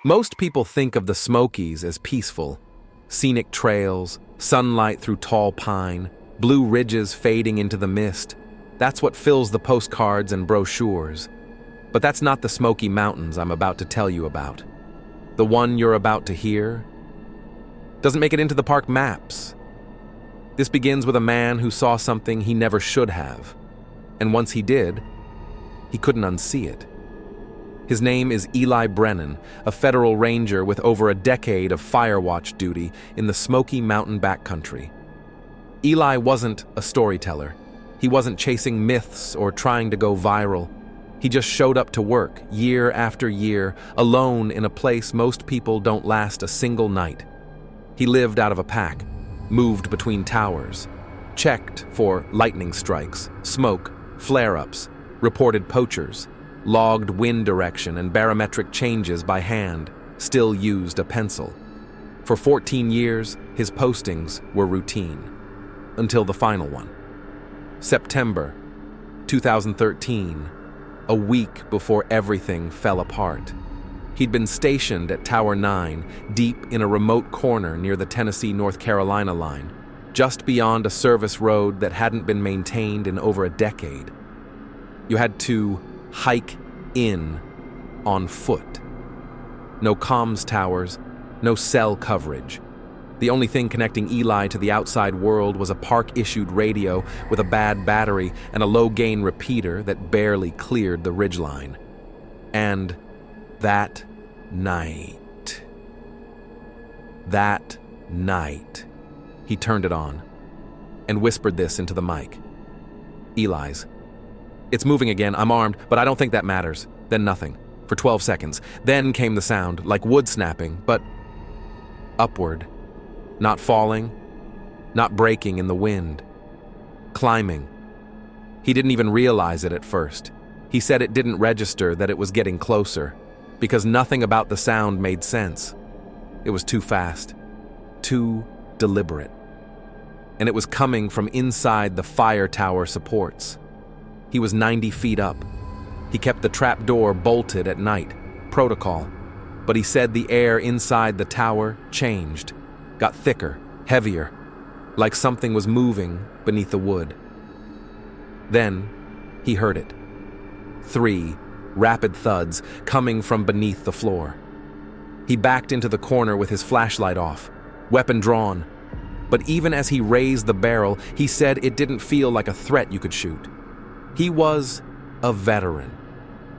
Most people think of the Smokies as peaceful. Scenic trails, sunlight through tall pine, blue ridges fading into the mist. That's what fills the postcards and brochures. But that's not the Smoky Mountains I'm about to tell you about. The one you're about to hear doesn't make it into the park maps. This begins with a man who saw something he never should have. And once he did, he couldn't unsee it. His name is Eli Brennan, a federal ranger with over a decade of fire watch duty in the Smoky Mountain backcountry. Eli wasn't a storyteller. He wasn't chasing myths or trying to go viral. He just showed up to work, year after year, alone in a place most people don't last a single night. He lived out of a pack, moved between towers, checked for lightning strikes, smoke, flare-ups, reported poachers, logged wind direction and barometric changes by hand, still used a pencil. For 14 years, his postings were routine, until the final one. September 2013, a week before everything fell apart. He'd been stationed at Tower 9, deep in a remote corner near the Tennessee-North Carolina line, just beyond a service road that hadn't been maintained in over a decade. You had to hike in on foot. No comms towers, no cell coverage. The only thing connecting Eli to the outside world was a park-issued radio with a bad battery and a low-gain repeater that barely cleared the ridgeline. And that night, he turned it on and whispered this into the mic. Eli's. "It's moving again, I'm armed, but I don't think that matters." Then nothing, for 12 seconds. Then came the sound, like wood snapping, but upward. Not falling, not breaking in the wind. Climbing. He didn't even realize it at first. He said it didn't register that it was getting closer, because nothing about the sound made sense. It was too fast, too deliberate. And it was coming from inside the fire tower supports. He was 90 feet up. He kept the trap door bolted at night, protocol. But he said the air inside the tower changed, got thicker, heavier, like something was moving beneath the wood. Then he heard it. 3 rapid thuds coming from beneath the floor. He backed into the corner with his flashlight off, weapon drawn. But even as he raised the barrel, he said it didn't feel like a threat you could shoot. He was a veteran.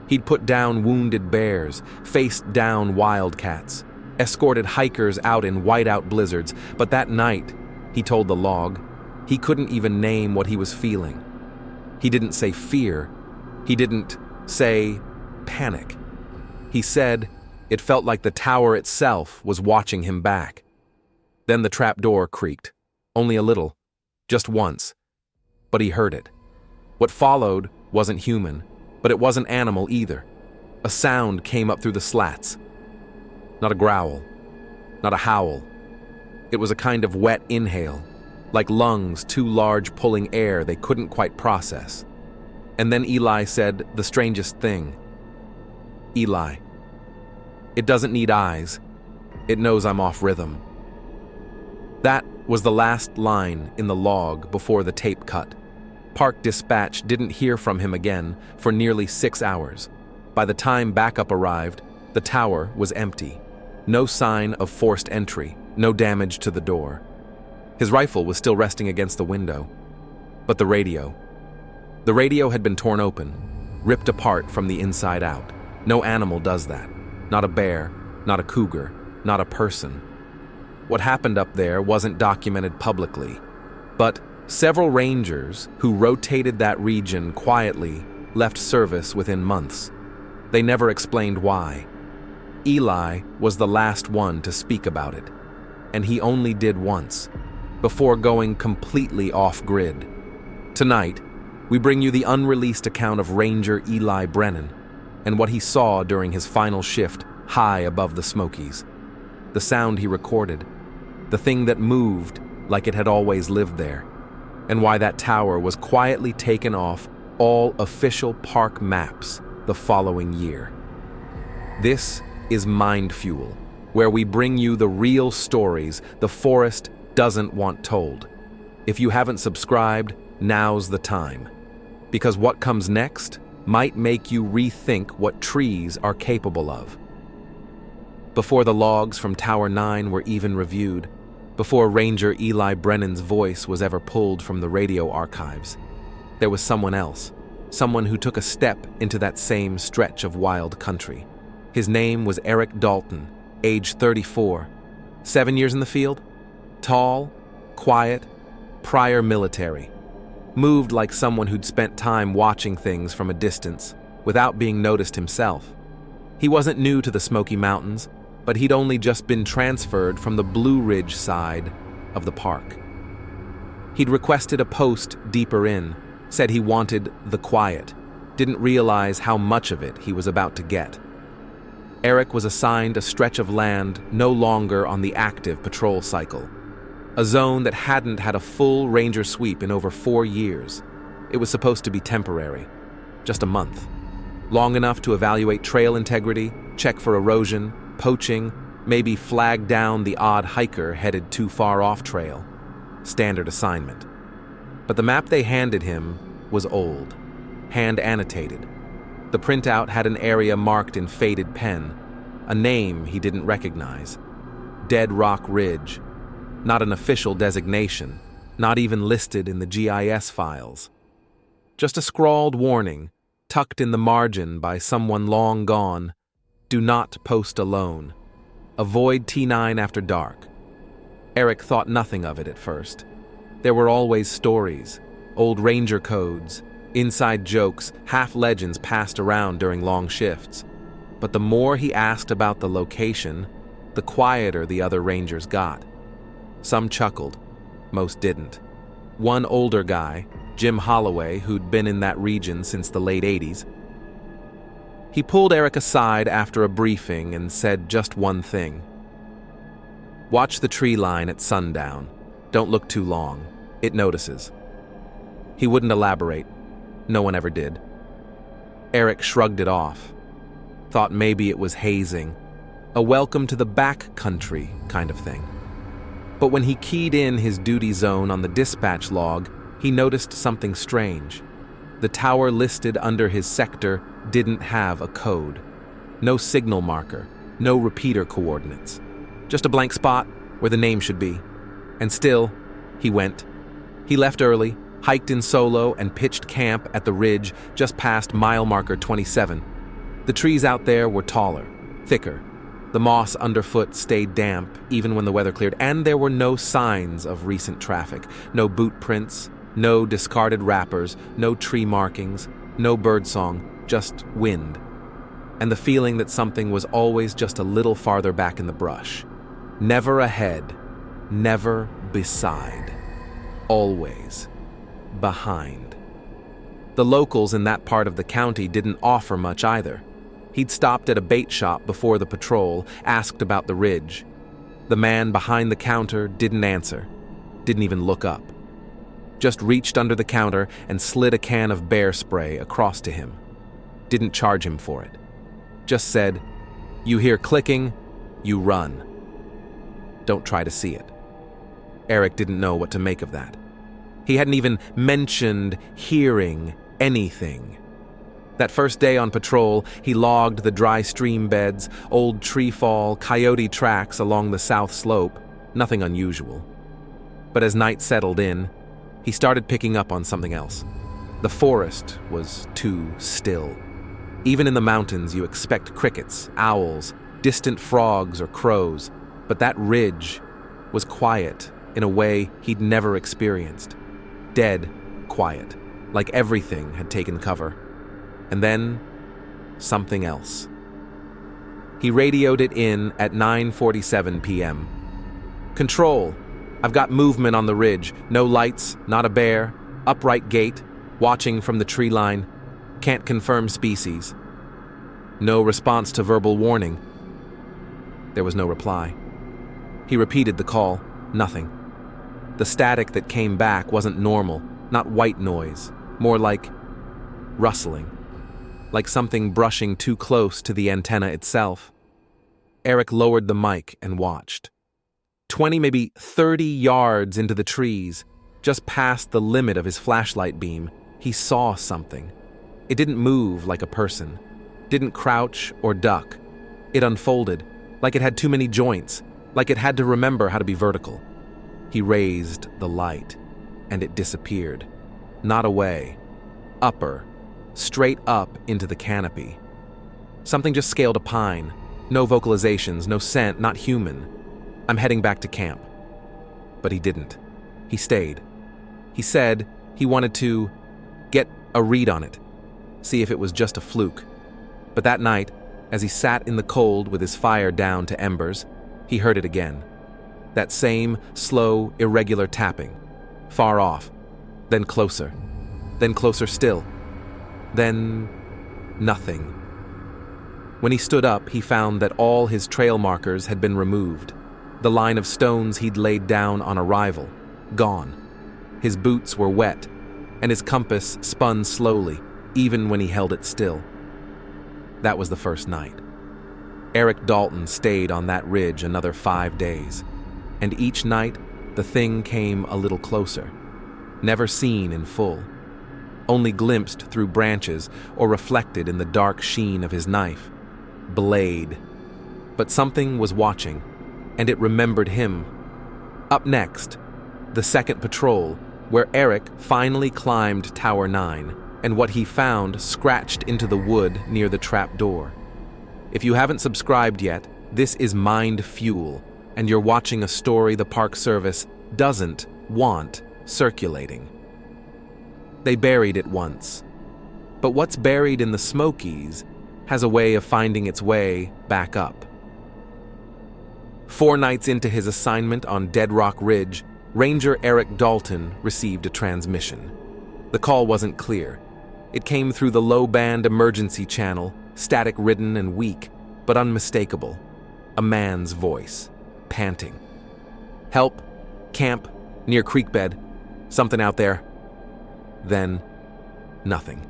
He'd put down wounded bears, faced down wildcats, escorted hikers out in whiteout blizzards, but that night, he told the log, he couldn't even name what he was feeling. He didn't say fear. He didn't say panic. He said it felt like the tower itself was watching him back. Then the trap door creaked, only a little, just once, but he heard it. What followed wasn't human, but it wasn't animal either. A sound came up through the slats. Not a growl, not a howl. It was a kind of wet inhale, like lungs too large pulling air they couldn't quite process. And then Eli said the strangest thing. "Eli, it doesn't need eyes. It knows I'm off rhythm." That was the last line in the log before the tape cut. Park Dispatch didn't hear from him again for nearly 6 hours. By the time backup arrived, the tower was empty. No sign of forced entry, no damage to the door. His rifle was still resting against the window. But the radio had been torn open, ripped apart from the inside out. No animal does that. Not a bear, not a cougar, not a person. What happened up there wasn't documented publicly, but several rangers who rotated that region quietly left service within months. They never explained why. Eli was the last one to speak about it, and he only did once, before going completely off-grid. Tonight, we bring you the unreleased account of Ranger Eli Brennan and what he saw during his final shift high above the Smokies. The sound he recorded, the thing that moved like it had always lived there, and why that tower was quietly taken off all official park maps the following year. This is MindFuel, where we bring you the real stories the forest doesn't want told. If you haven't subscribed, now's the time. Because what comes next might make you rethink what trees are capable of. Before the logs from Tower 9 were even reviewed, before Ranger Eli Brennan's voice was ever pulled from the radio archives, there was someone else, someone who took a step into that same stretch of wild country. His name was Eric Dalton, age 34, 7 years in the field, tall, quiet, prior military, moved like someone who'd spent time watching things from a distance without being noticed himself. He wasn't new to the Smoky Mountains, but he'd only just been transferred from the Blue Ridge side of the park. He'd requested a post deeper in, said he wanted the quiet, didn't realize how much of it he was about to get. Eric was assigned a stretch of land no longer on the active patrol cycle, a zone that hadn't had a full ranger sweep in over 4 years. It was supposed to be temporary, just a month, long enough to evaluate trail integrity, check for erosion, poaching, maybe flag down the odd hiker headed too far off trail. Standard assignment. But the map they handed him was old, hand-annotated. The printout had an area marked in faded pen, a name he didn't recognize. Dead Rock Ridge. Not an official designation, not even listed in the GIS files. Just a scrawled warning, tucked in the margin by someone long gone. Do not post alone. Avoid T9 after dark. Eric thought nothing of it at first. There were always stories, old ranger codes, inside jokes, half-legends passed around during long shifts. But the more he asked about the location, the quieter the other rangers got. Some chuckled, most didn't. One older guy, Jim Holloway, who'd been in that region since the late 80s, he pulled Eric aside after a briefing and said just one thing. Watch the tree line at sundown. Don't look too long. It notices. He wouldn't elaborate. No one ever did. Eric shrugged it off. Thought maybe it was hazing. A welcome to the back country kind of thing. But when he keyed in his duty zone on the dispatch log, he noticed something strange. The tower listed under his sector didn't have a code. No signal marker, no repeater coordinates. Just a blank spot where the name should be. And still, he went. He left early, hiked in solo, and pitched camp at the ridge just past mile marker 27. The trees out there were taller, thicker. The moss underfoot stayed damp even when the weather cleared, and there were no signs of recent traffic. No boot prints, no discarded wrappers, no tree markings, no birdsong, just wind. And the feeling that something was always just a little farther back in the brush. Never ahead, never beside. Always behind. The locals in that part of the county didn't offer much either. He'd stopped at a bait shop before the patrol, asked about the ridge. The man behind the counter didn't answer, didn't even look up. Just reached under the counter and slid a can of bear spray across to him. Didn't charge him for it. Just said, "You hear clicking, you run. Don't try to see it." Eric didn't know what to make of that. He hadn't even mentioned hearing anything. That first day on patrol, he logged the dry stream beds, old tree fall, coyote tracks along the south slope, nothing unusual. But as night settled in, he started picking up on something else. The forest was too still. Even in the mountains, you expect crickets, owls, distant frogs or crows, but that ridge was quiet in a way he'd never experienced. Dead quiet, like everything had taken cover. And then, something else. He radioed it in at 9:47 p.m. "Control, I've got movement on the ridge. No lights, not a bear, upright gait, watching from the tree line. Can't confirm species." No response to verbal warning. There was no reply. He repeated the call. Nothing. The static that came back wasn't normal, not white noise, more like rustling. Like something brushing too close to the antenna itself. Eric lowered the mic and watched. 20, maybe 30 yards into the trees, just past the limit of his flashlight beam, he saw something. It didn't move like a person, didn't crouch or duck. It unfolded, like it had too many joints, like it had to remember how to be vertical. He raised the light, and it disappeared. Not away, upper, straight up into the canopy. Something just scaled a pine. No vocalizations, no scent, not human. I'm heading back to camp. But he didn't. He stayed. He said he wanted to get a read on it, see if it was just a fluke. But that night, as he sat in the cold with his fire down to embers, he heard it again. That same slow, irregular tapping. Far off, then closer still, then nothing. When he stood up, he found that all his trail markers had been removed. The line of stones he'd laid down on arrival, gone. His boots were wet, and his compass spun slowly, even when he held it still. That was the first night. Eric Dalton stayed on that ridge another 5 days, and each night the thing came a little closer. Never seen in full, only glimpsed through branches or reflected in the dark sheen of his knife. Blade. But something was watching, and it remembered him. Up next, the second patrol, where Eric finally climbed Tower 9, and what he found scratched into the wood near the trap door. If you haven't subscribed yet, this is MindFuel, and you're watching a story the Park Service doesn't want circulating. They buried it once. But what's buried in the Smokies has a way of finding its way back up. 4 nights into his assignment on Dead Rock Ridge, Ranger Eric Dalton received a transmission. The call wasn't clear. It came through the low-band emergency channel, static-ridden and weak, but unmistakable. A man's voice, panting. "Help, camp, near creek bed, something out there." Then, nothing.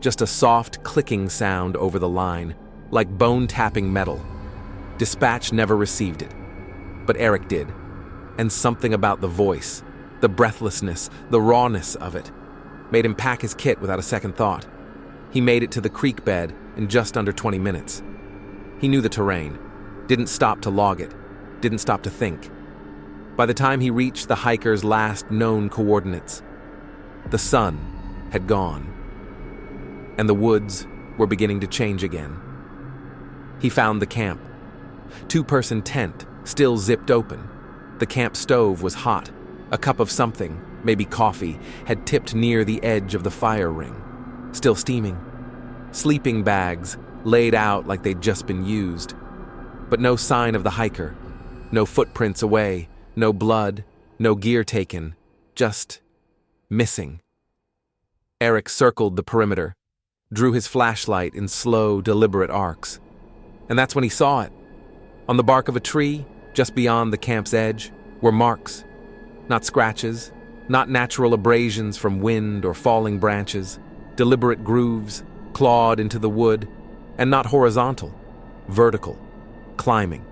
Just a soft clicking sound over the line, like bone-tapping metal. Dispatch never received it, but Eric did. And something about the voice, the breathlessness, the rawness of it, made him pack his kit without a second thought. He made it to the creek bed in just under 20 minutes. He knew the terrain, didn't stop to log it, didn't stop to think. By the time he reached the hiker's last known coordinates, the sun had gone, and the woods were beginning to change again. He found the camp. 2-person tent, still zipped open. The camp stove was hot. A cup of something, maybe coffee, had tipped near the edge of the fire ring, still steaming. Sleeping bags laid out like they'd just been used. But no sign of the hiker, no footprints away, no blood, no gear taken, just missing. Eric circled the perimeter, drew his flashlight in slow, deliberate arcs. And that's when he saw it. On the bark of a tree, just beyond the camp's edge, were marks. Not scratches, not natural abrasions from wind or falling branches, deliberate grooves, clawed into the wood, and not horizontal, vertical, climbing.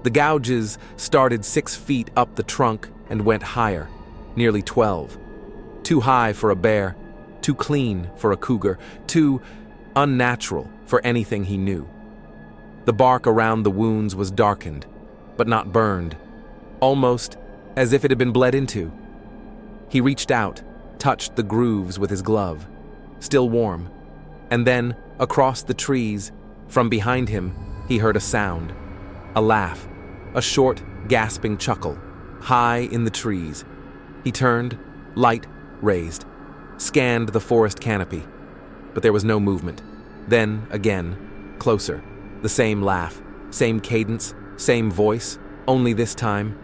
The gouges started 6 feet up the trunk and went higher, nearly 12. Too high for a bear, too clean for a cougar, too unnatural for anything he knew. The bark around the wounds was darkened, but not burned, almost as if it had been bled into. He reached out, touched the grooves with his glove, still warm, and then, across the trees, from behind him, he heard a sound, a laugh, a short, gasping chuckle, high in the trees. He turned, light raised, scanned the forest canopy, but there was no movement. Then, again, closer, the same laugh, same cadence, same voice, only this time,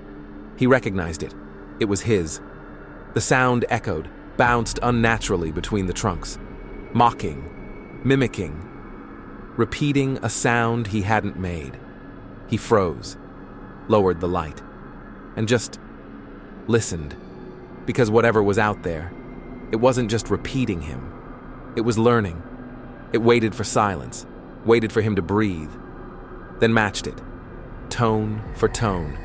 he recognized it. It was his. The sound echoed, bounced unnaturally between the trunks, mocking, mimicking, repeating a sound he hadn't made. He froze, lowered the light, and just listened, because whatever was out there, it wasn't just repeating him. It was learning. It waited for silence, waited for him to breathe. then matched it, tone for tone,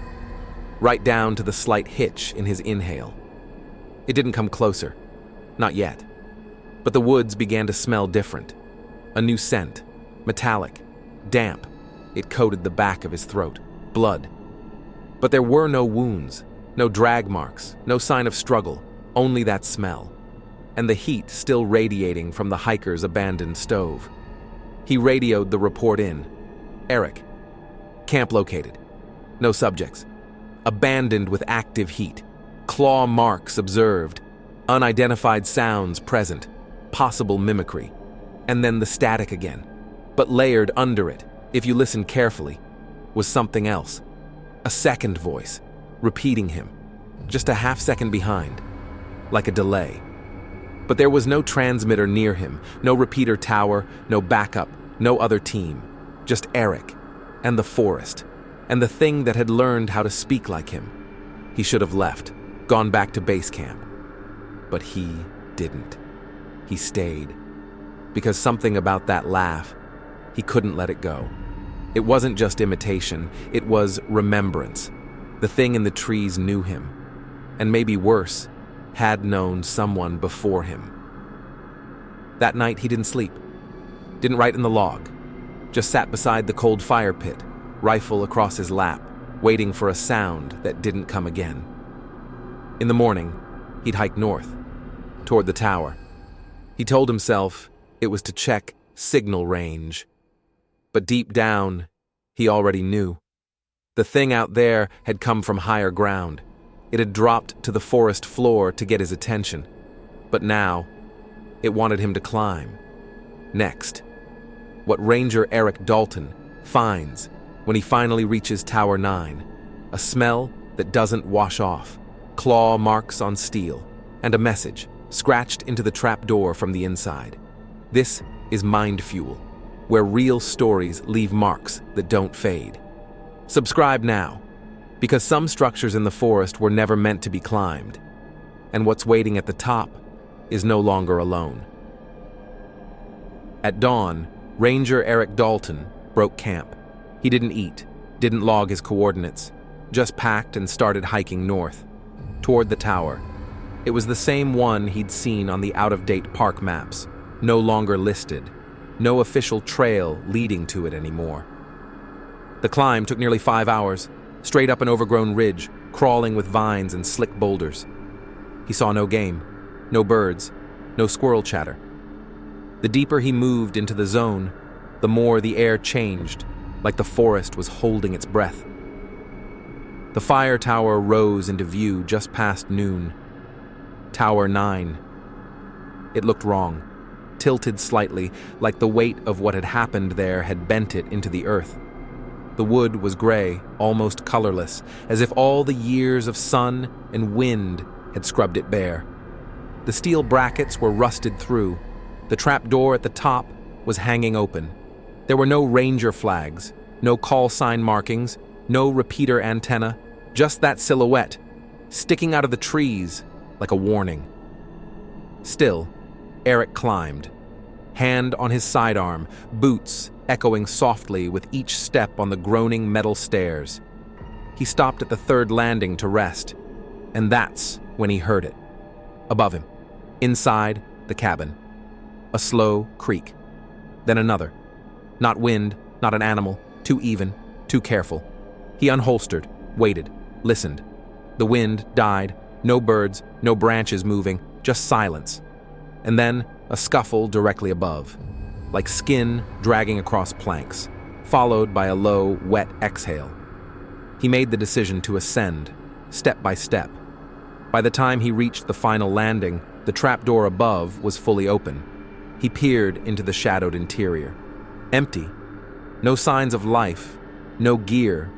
right down to the slight hitch in his inhale. It didn't come closer, not yet, but the woods began to smell different. A new scent, metallic, damp. It coated the back of his throat, blood. But there were no wounds, no drag marks, no sign of struggle, only that smell, and the heat still radiating from the hiker's abandoned stove. He radioed the report in. Eric. Camp located. No subjects. Abandoned with active heat. Claw marks observed. Unidentified sounds present. Possible mimicry. And then the static again. But layered under it, if you listen carefully, was something else. A second voice, repeating him, just a half second behind, like a delay. But there was no transmitter near him, no repeater tower, no backup, no other team, just Eric, and the forest, and the thing that had learned how to speak like him. He should have left, gone back to base camp. But he didn't. He stayed. Because something about that laugh, he couldn't let it go. It wasn't just imitation, it was remembrance. The thing in the trees knew him, and maybe worse, had known someone before him. That night he didn't sleep, didn't write in the log, just sat beside the cold fire pit, rifle across his lap, waiting for a sound that didn't come again. In the morning, he'd hike north, toward the tower. He told himself it was to check signal range. But deep down, he already knew. The thing out there had come from higher ground. It had dropped to the forest floor to get his attention. But now, it wanted him to climb. Next, what Ranger Eric Dalton finds when he finally reaches Tower 9. A smell that doesn't wash off, claw marks on steel, and a message scratched into the trapdoor from the inside. This is MindFuel, where real stories leave marks that don't fade. Subscribe now, because some structures in the forest were never meant to be climbed, and what's waiting at the top is no longer alone. At dawn, Ranger Eric Dalton broke camp. He didn't eat, didn't log his coordinates, just packed and started hiking north, toward the tower. It was the same one he'd seen on the out-of-date park maps, no longer listed. No official trail leading to it anymore. The climb took nearly 5 hours, straight up an overgrown ridge, crawling with vines and slick boulders. He saw no game, no birds, no squirrel chatter. The deeper he moved into the zone, the more the air changed, like the forest was holding its breath. The fire tower rose into view just past noon. Tower 9. It looked wrong. Tilted slightly, like the weight of what had happened there had bent it into the earth. The wood was gray, almost colorless, as if all the years of sun and wind had scrubbed it bare. The steel brackets were rusted through. The trapdoor at the top was hanging open. There were no ranger flags, no call sign markings, no repeater antenna, just that silhouette, sticking out of the trees like a warning. Still, Eric climbed, hand on his sidearm, boots echoing softly with each step on the groaning metal stairs. He stopped at the third landing to rest, and that's when he heard it. Above him, inside the cabin, a slow creak, then another. Not wind, not an animal, too even, too careful. He unholstered, waited, listened. The wind died, no birds, no branches moving, just silence. And then a scuffle directly above, like skin dragging across planks, followed by a low, wet exhale. He made the decision to ascend, step by step. By the time he reached the final landing, the trapdoor above was fully open. He peered into the shadowed interior. Empty. No signs of life, no gear,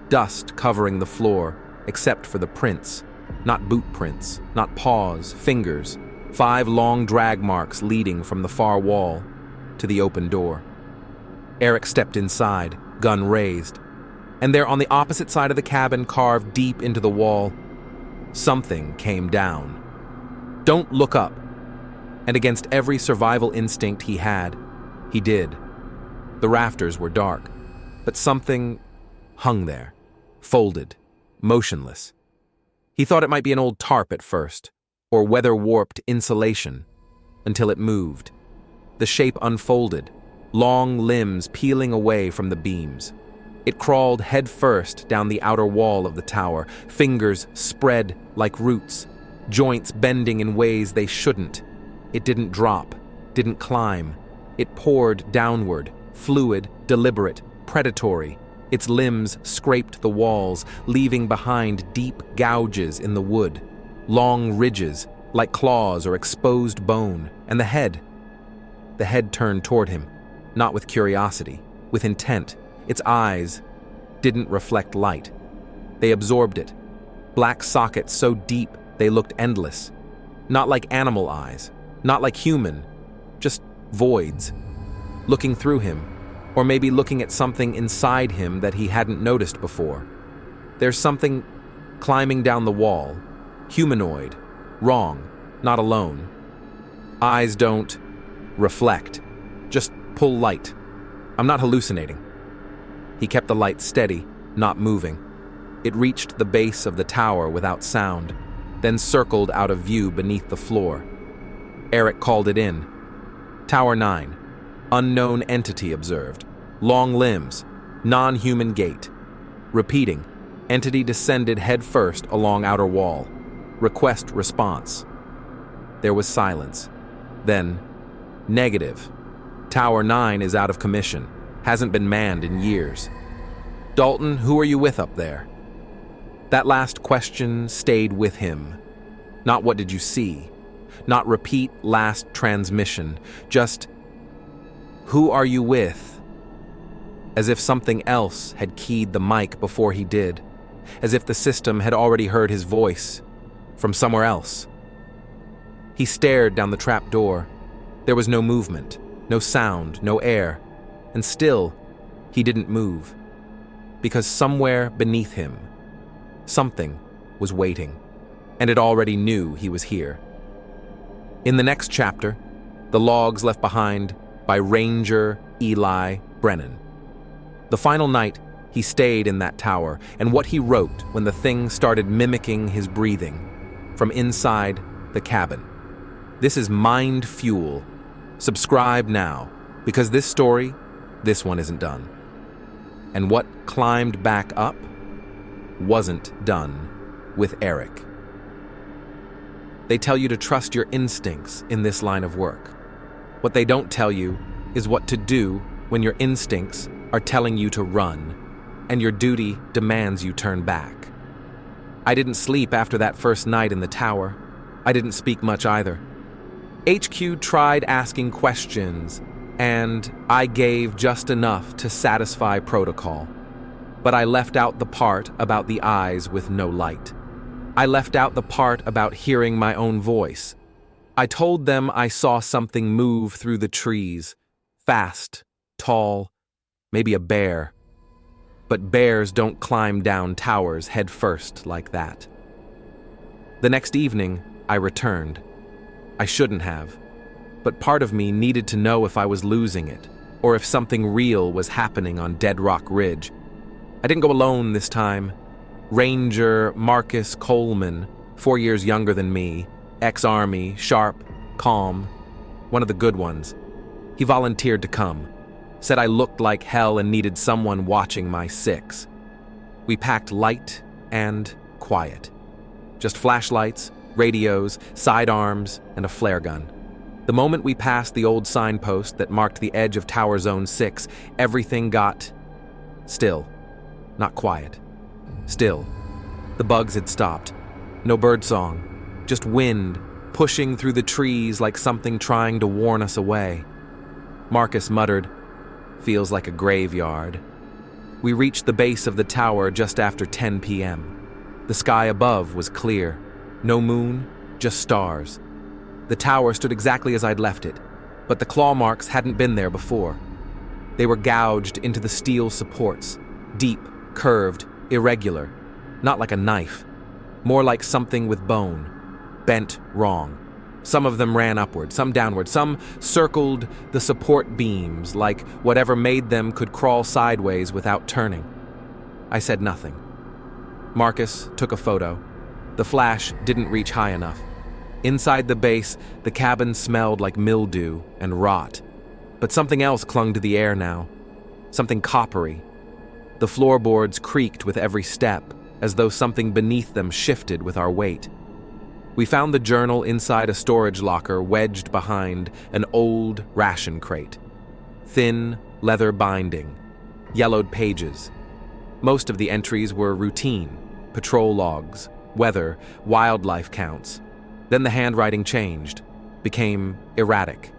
dust covering the floor, except for the prints. Not boot prints, not paws, fingers. 5 long drag marks leading from the far wall to the open door. Eric stepped inside, gun raised, and there on the opposite side of the cabin, carved deep into the wall, something came down. Don't look up. And against every survival instinct he had, he did. The rafters were dark. but something hung there, folded, motionless. He thought it might be an old tarp at first, or weather-warped insulation, until it moved. The shape unfolded, long limbs peeling away from the beams. It crawled head-first down the outer wall of the tower, fingers spread like roots, joints bending in ways they shouldn't. It didn't drop, didn't climb. It poured downward, fluid, deliberate, predatory. Its limbs scraped the walls, leaving behind deep gouges in the wood, long ridges like claws or exposed bone, and the head. The head turned toward him, not with curiosity, with intent. Its eyes didn't reflect light. They absorbed it, black sockets so deep they looked endless. Not like animal eyes, not like human, just voids. Looking through him, or maybe looking at something inside him that he hadn't noticed before. There's something climbing down the wall, humanoid, wrong, not alone. Eyes don't reflect, just pull light. I'm not hallucinating. He kept the light steady, not moving. It reached the base of the tower without sound, then circled out of view beneath the floor. Eric called it in. Tower 9. Unknown entity observed. Long limbs. Non-human gait. Repeating. Entity descended head-first along outer wall. Request response. There was silence. Then, negative. Tower 9 is out of commission. Hasn't been manned in years. Dalton, who are you with up there? That last question stayed with him. Not what did you see? Not repeat last transmission. Just, who are you with? As if something else had keyed the mic before he did. As if the system had already heard his voice from somewhere else. He stared down the trap door. There was no movement, no sound, no air. And still, he didn't move. Because somewhere beneath him, something was waiting. And it already knew he was here. In the next chapter, the logs left behind by Ranger Eli Brennan. The final night, he stayed in that tower, and what he wrote when the thing started mimicking his breathing from inside the cabin. This is MindFuel. Subscribe now, because this story, this one isn't done. And what climbed back up wasn't done with Eric. They tell you to trust your instincts in this line of work. What they don't tell you is what to do when your instincts are telling you to run, and your duty demands you turn back. I didn't sleep after that first night in the tower. I didn't speak much either. HQ tried asking questions, and I gave just enough to satisfy protocol. But I left out the part about the eyes with no light. I left out the part about hearing my own voice. I told them I saw something move through the trees, fast, tall, maybe a bear. But bears don't climb down towers head first like that. The next evening, I returned. I shouldn't have, but part of me needed to know if I was losing it, or if something real was happening on Dead Rock Ridge. I didn't go alone this time. Ranger Marcus Coleman, 4 years younger than me, ex-Army, sharp, calm, one of the good ones. He volunteered to come, said I looked like hell and needed someone watching my six. We packed light and quiet. Just flashlights, radios, sidearms, and a flare gun. The moment we passed the old signpost that marked the edge of Tower Zone 6, everything got still. Not quiet. Still. The bugs had stopped. No birdsong. Just wind pushing through the trees like something trying to warn us away. Marcus muttered, "Feels like a graveyard." We reached the base of the tower just after 10 p.m. The sky above was clear. No moon, just stars. The tower stood exactly as I'd left it, but the claw marks hadn't been there before. They were gouged into the steel supports, deep, curved, irregular, not like a knife, more like something with bone, bent wrong, Some of them ran upward, some downward, some circled the support beams like whatever made them could crawl sideways without turning. I said nothing. Marcus took a photo. The flash didn't reach high enough. Inside the base, the cabin smelled like mildew and rot. But something else clung to the air now. Something coppery. The floorboards creaked with every step, as though something beneath them shifted with our weight. We found the journal inside a storage locker wedged behind an old ration crate. Thin, leather binding. Yellowed pages. Most of the entries were routine. Patrol logs, weather, wildlife counts. Then the handwriting changed, became erratic.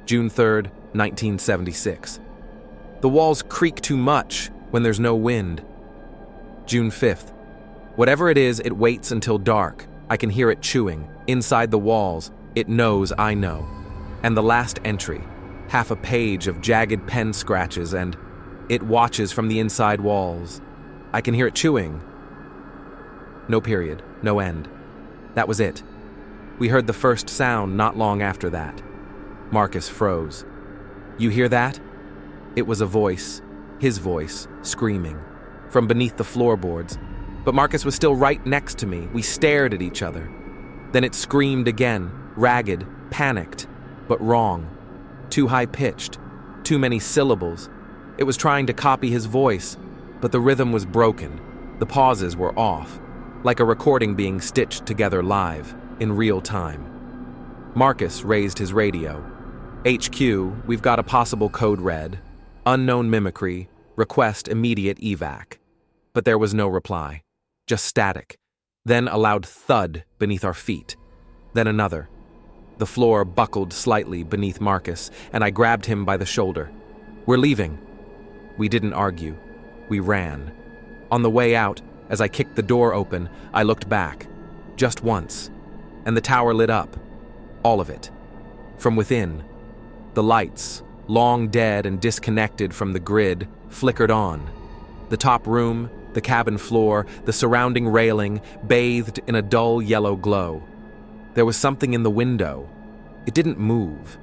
June 3rd, 1976. The walls creak too much when there's no wind. June 5th. Whatever it is, it waits until dark. I can hear it chewing. Inside the walls, it knows I know. And the last entry, half a page of jagged pen scratches, and it watches from the inside walls. I can hear it chewing. No period, no end. That was it. We heard the first sound not long after that. Marcus froze. You hear that? It was a voice, his voice, screaming, from beneath the floorboards. But Marcus was still right next to me. We stared at each other. Then it screamed again, ragged, panicked, but wrong. Too high-pitched, too many syllables. It was trying to copy his voice, but the rhythm was broken. The pauses were off, like a recording being stitched together live, in real time. Marcus raised his radio. HQ, we've got a possible code red. Unknown mimicry. Request immediate evac. But there was no reply. Just static. Then a loud thud beneath our feet. Then another. The floor buckled slightly beneath Marcus, and I grabbed him by the shoulder. We're leaving. We didn't argue. We ran. On the way out, as I kicked the door open, I looked back. Just once. And the tower lit up. All of it. From within. The lights, long dead and disconnected from the grid, flickered on. The top room, the cabin floor, the surrounding railing, bathed in a dull yellow glow. There was something in the window. It didn't move.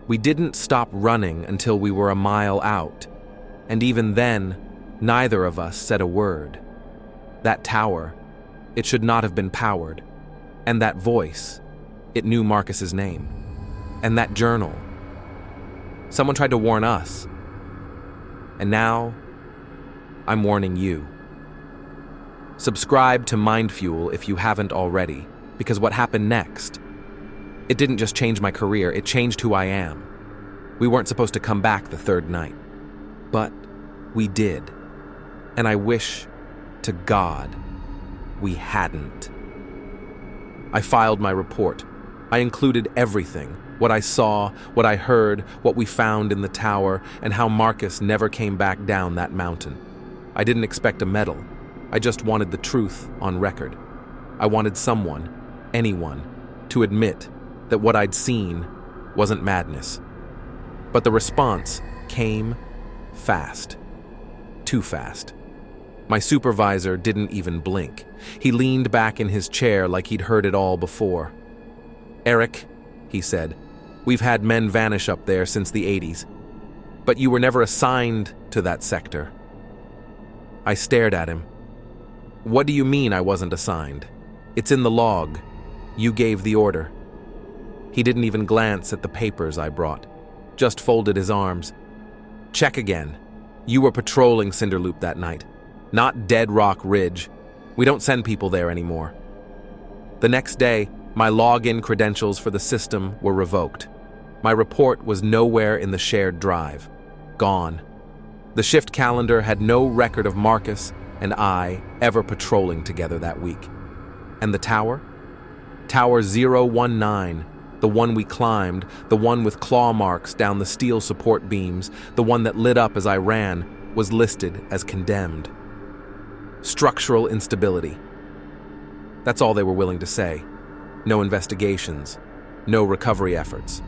We didn't stop running until we were a mile out. And even then, neither of us said a word. That tower, it should not have been powered. And that voice, it knew Marcus's name. And that journal. Someone tried to warn us. And now, I'm warning you. Subscribe to MindFuel if you haven't already, because what happened next, it didn't just change my career, it changed who I am. We weren't supposed to come back the third night. But we did. And I wish to God we hadn't. I filed my report. I included everything. What I saw, what I heard, what we found in the tower, and how Marcus never came back down that mountain. I didn't expect a medal. I just wanted the truth on record. I wanted someone, anyone, to admit that what I'd seen wasn't madness. But the response came fast. Too fast. My supervisor didn't even blink. He leaned back in his chair like he'd heard it all before. Eric, he said, we've had men vanish up there since the 80s. But you were never assigned to that sector. I stared at him. What do you mean I wasn't assigned? It's in the log. You gave the order. He didn't even glance at the papers I brought, just folded his arms. Check again. You were patrolling Cinderloop that night, not Dead Rock Ridge. We don't send people there anymore. The next day, my login credentials for the system were revoked. My report was nowhere in the shared drive. Gone. The shift calendar had no record of Marcus and I ever patrolling together that week. And the tower? Tower 019, the one we climbed, the one with claw marks down the steel support beams, the one that lit up as I ran, was listed as condemned. Structural instability. That's all they were willing to say. No investigations, no recovery efforts.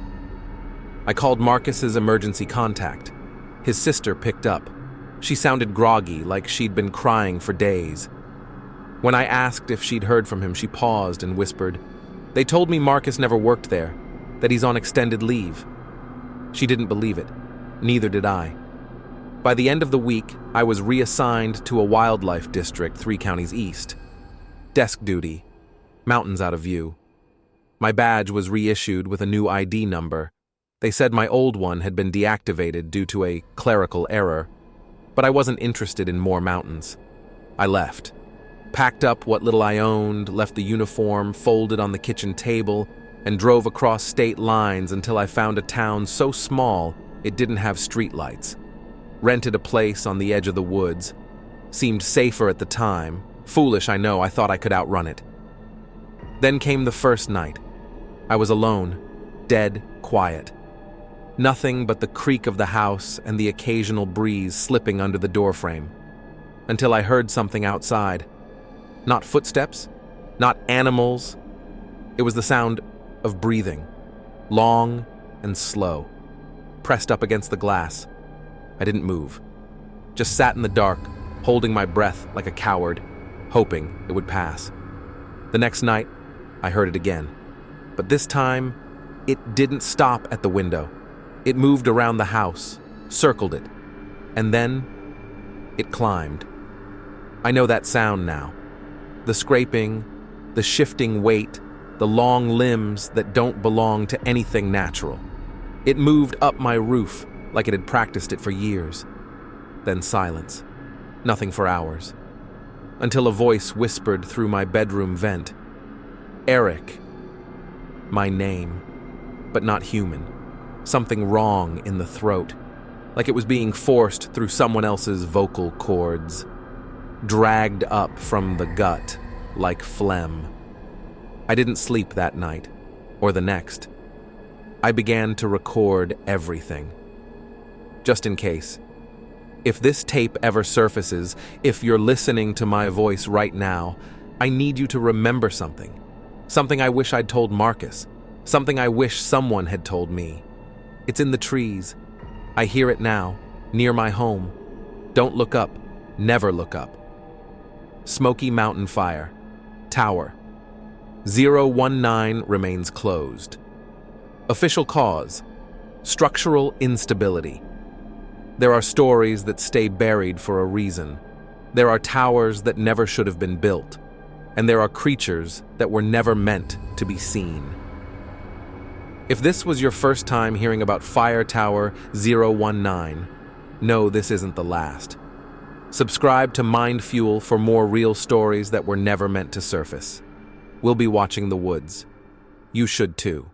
I called Marcus's emergency contact. His sister picked up. She sounded groggy, like she'd been crying for days. When I asked if she'd heard from him, she paused and whispered, They told me Marcus never worked there, that he's on extended leave. She didn't believe it. Neither did I. By the end of the week, I was reassigned to a wildlife district 3 counties east. Desk duty. Mountains out of view. My badge was reissued with a new ID number. They said my old one had been deactivated due to a clerical error, but I wasn't interested in more mountains. I left. Packed up what little I owned, left the uniform folded on the kitchen table, and drove across state lines until I found a town so small it didn't have streetlights. Rented a place on the edge of the woods. Seemed safer at the time. Foolish, I know, I thought I could outrun it. Then came the first night. I was alone, dead quiet. Nothing but the creak of the house and the occasional breeze slipping under the doorframe. Until I heard something outside. Not footsteps, not animals. It was the sound of breathing, long and slow, pressed up against the glass. I didn't move. Just sat in the dark, holding my breath like a coward, hoping it would pass. The next night, I heard it again. But this time, it didn't stop at the window. It moved around the house, circled it, and then it climbed. I know that sound now. The scraping, the shifting weight, the long limbs that don't belong to anything natural. It moved up my roof like it had practiced it for years. Then silence. Nothing for hours. Until a voice whispered through my bedroom vent. Eric. My name. But not human. Something wrong in the throat. Like it was being forced through someone else's vocal cords. Dragged up from the gut like phlegm. I didn't sleep that night, or the next. I began to record everything. Just in case. If this tape ever surfaces, if you're listening to my voice right now, I need you to remember something. Something I wish I'd told Marcus. Something I wish someone had told me. It's in the trees. I hear it now, near my home. Don't look up. Never look up. Smoky Mountain Fire. Tower. 019 remains closed. Official cause. Structural instability. There are stories that stay buried for a reason. There are towers that never should have been built. And there are creatures that were never meant to be seen. If this was your first time hearing about Fire Tower 019, no, this isn't the last. Subscribe to MindFuel for more real stories that were never meant to surface. We'll be watching the woods. You should too.